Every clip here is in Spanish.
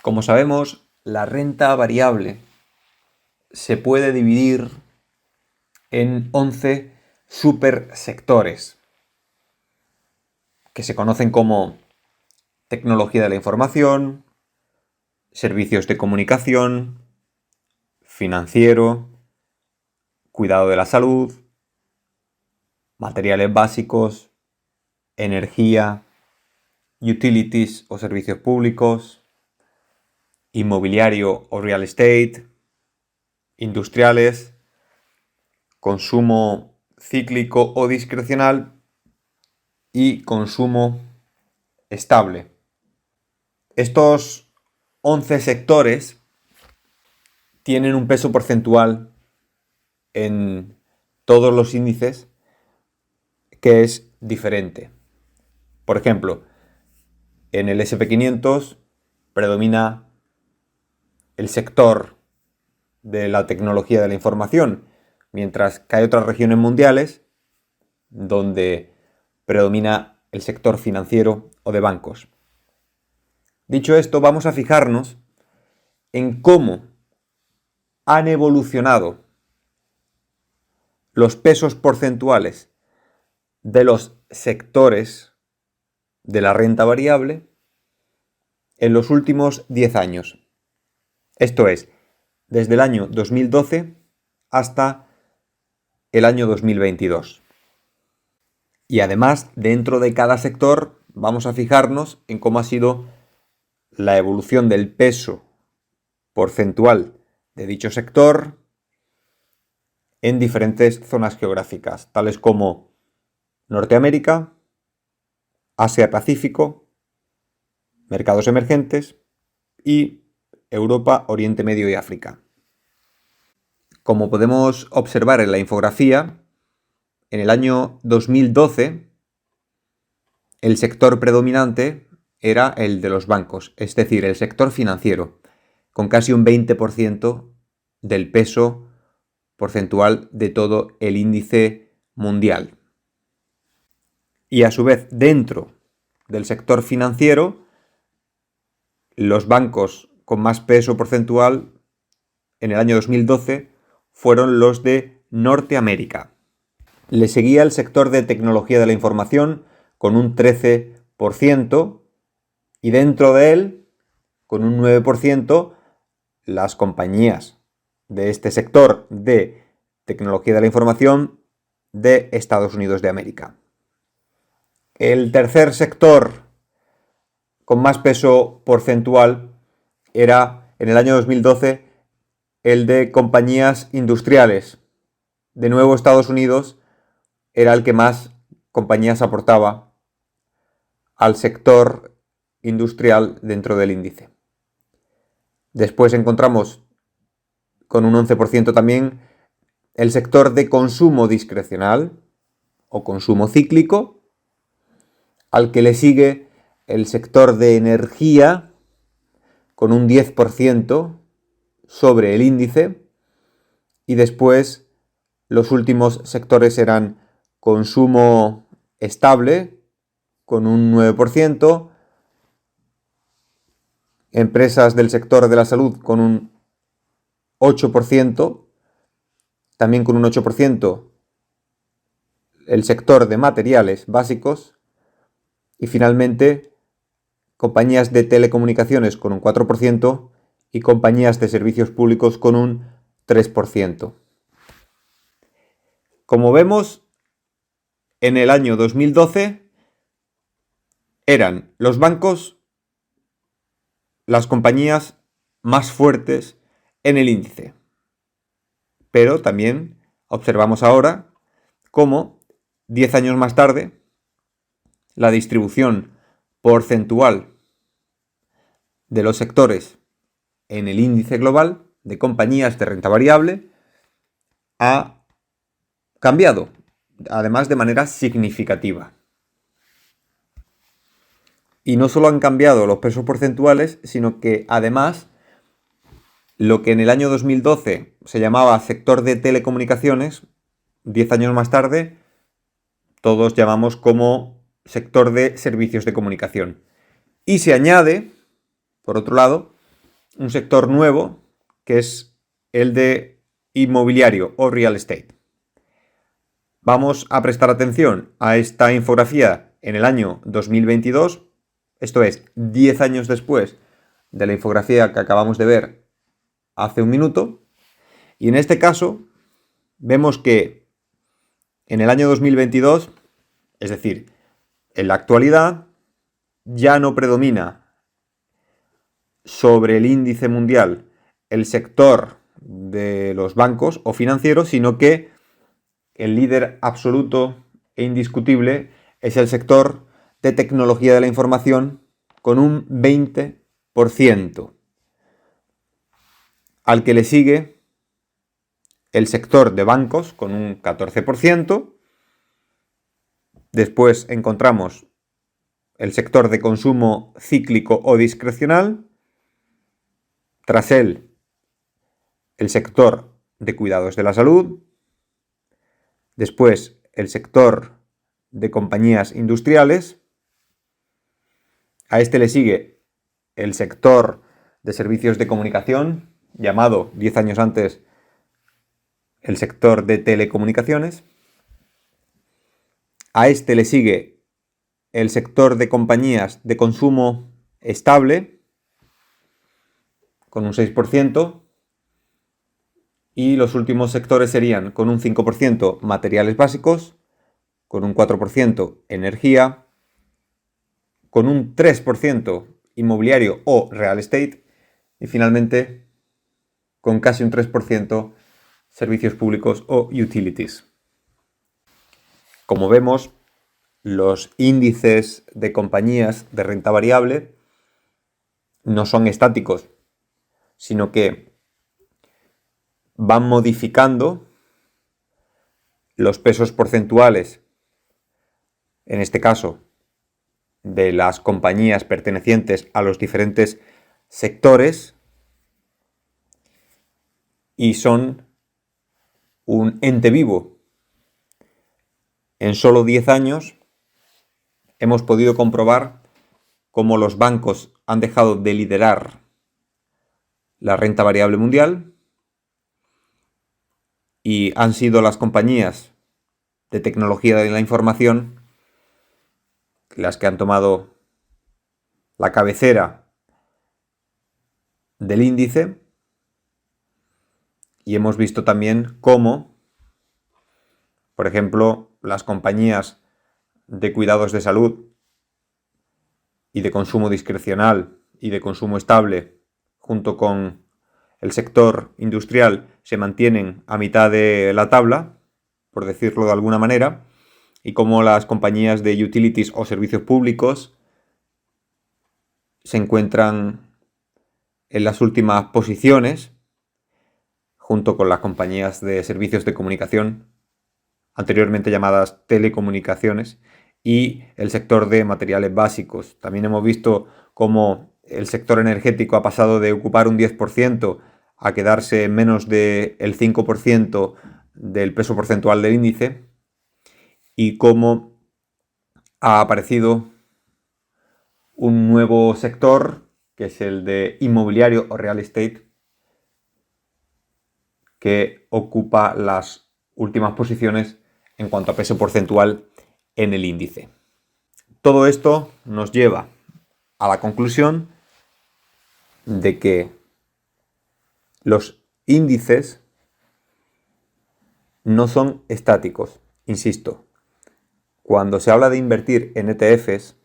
Como sabemos, la renta variable se puede dividir en 11 supersectores que se conocen como tecnología de la información, servicios de comunicación, financiero, cuidado de la salud, materiales básicos, energía, utilities o servicios públicos, inmobiliario o real estate, industriales, consumo cíclico o discrecional y consumo estable. Estos 11 sectores tienen un peso porcentual en todos los índices que es diferente. Por ejemplo, en el S&P 500 predomina el sector de la tecnología de la información, mientras que hay otras regiones mundiales donde predomina el sector financiero o de bancos. Dicho esto, vamos a fijarnos en cómo han evolucionado los pesos porcentuales de los sectores de la renta variable en los últimos 10 años. Esto es, desde el año 2012 hasta el año 2022. Y además, dentro de cada sector, vamos a fijarnos en cómo ha sido la evolución del peso porcentual de dicho sector en diferentes zonas geográficas, tales como Norteamérica, Asia-Pacífico, mercados emergentes y Europa, Oriente Medio y África. Como podemos observar en la infografía, en el año 2012 el sector predominante era el de los bancos, es decir, el sector financiero, con casi un 20% del peso porcentual de todo el índice mundial. Y a su vez, dentro del sector financiero, los bancos con más peso porcentual en el año 2012 fueron los de Norteamérica. Le seguía el sector de tecnología de la información con un 13% y dentro de él, con un 9%, las compañías de este sector de tecnología de la información de Estados Unidos de América. El tercer sector con más peso porcentual era en el año 2012 el de compañías industriales. De nuevo, Estados Unidos era el que más compañías aportaba al sector industrial dentro del índice. Después encontramos con un 11% también el sector de consumo discrecional o consumo cíclico, al que le sigue el sector de energía con un 10% sobre el índice, y después los últimos sectores eran consumo estable con un 9%, empresas del sector de la salud con un 8%, también con un 8% el sector de materiales básicos y finalmente compañías de telecomunicaciones con un 4% y compañías de servicios públicos con un 3%. Como vemos, en el año 2012 eran los bancos las compañías más fuertes en el índice. Pero también observamos ahora cómo 10 años más tarde la distribución porcentual de los sectores en el índice global de compañías de renta variable ha cambiado, además de manera significativa. Y no solo han cambiado los pesos porcentuales, sino que además lo que en el año 2012 se llamaba sector de telecomunicaciones, 10 años más tarde todos llamamos como sector de servicios de comunicación. Y se añade, por otro lado, un sector nuevo, que es el de inmobiliario o real estate. Vamos a prestar atención a esta infografía en el año 2022, esto es 10 años después de la infografía que acabamos de ver hace un minuto, y en este caso vemos que en el año 2022, es decir, en la actualidad, ya no predomina sobre el índice mundial el sector de los bancos o financieros, sino que el líder absoluto e indiscutible es el sector de tecnología de la información con un 20%, al que le sigue el sector de bancos con un 14%, después encontramos el sector de consumo cíclico o discrecional, tras él el sector de cuidados de la salud, después el sector de compañías industriales, a este le sigue el sector de servicios de comunicación, llamado 10 años antes el sector de telecomunicaciones, a este le sigue el sector de compañías de consumo estable, con un 6%, y los últimos sectores serían con un 5% materiales básicos, con un 4% energía, con un 3% inmobiliario o real estate y finalmente con casi un 3% servicios públicos o utilities. Como vemos, los índices de compañías de renta variable no son estáticos, sino que van modificando los pesos porcentuales, en este caso, de las compañías pertenecientes a los diferentes sectores, y son un ente vivo. En solo 10 años hemos podido comprobar cómo los bancos han dejado de liderar la renta variable mundial y han sido las compañías de tecnología de la información las que han tomado la cabecera del índice, y hemos visto también cómo, por ejemplo, las compañías de cuidados de salud y de consumo discrecional y de consumo estable, junto con el sector industrial, se mantienen a mitad de la tabla, por decirlo de alguna manera, y cómo las compañías de utilities o servicios públicos se encuentran en las últimas posiciones, junto con las compañías de servicios de comunicación, anteriormente llamadas telecomunicaciones, y el sector de materiales básicos. También hemos visto cómo el sector energético ha pasado de ocupar un 10% a quedarse en menos del 5% del peso porcentual del índice, y cómo ha aparecido un nuevo sector, que es el de inmobiliario o real estate, que ocupa las últimas posiciones en cuanto a peso porcentual en el índice. Todo esto nos lleva a la conclusión de que los índices no son estáticos. Insisto, cuando se habla de invertir en ETFs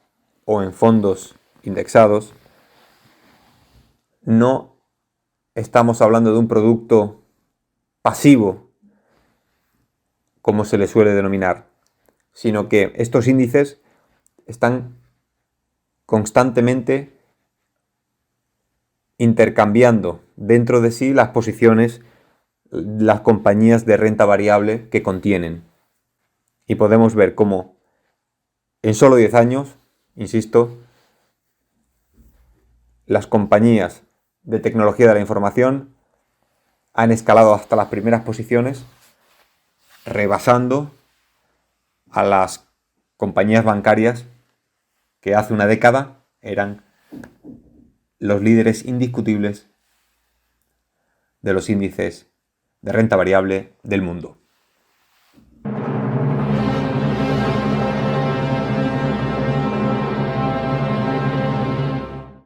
o en fondos indexados, no estamos hablando de un producto pasivo, como se le suele denominar, sino que estos índices están constantemente intercambiando dentro de sí las posiciones, las compañías de renta variable que contienen. Y podemos ver cómo en solo 10 años, insisto, las compañías de tecnología de la información han escalado hasta las primeras posiciones, rebasando a las compañías bancarias que hace una década eran los líderes indiscutibles de los índices de renta variable del mundo.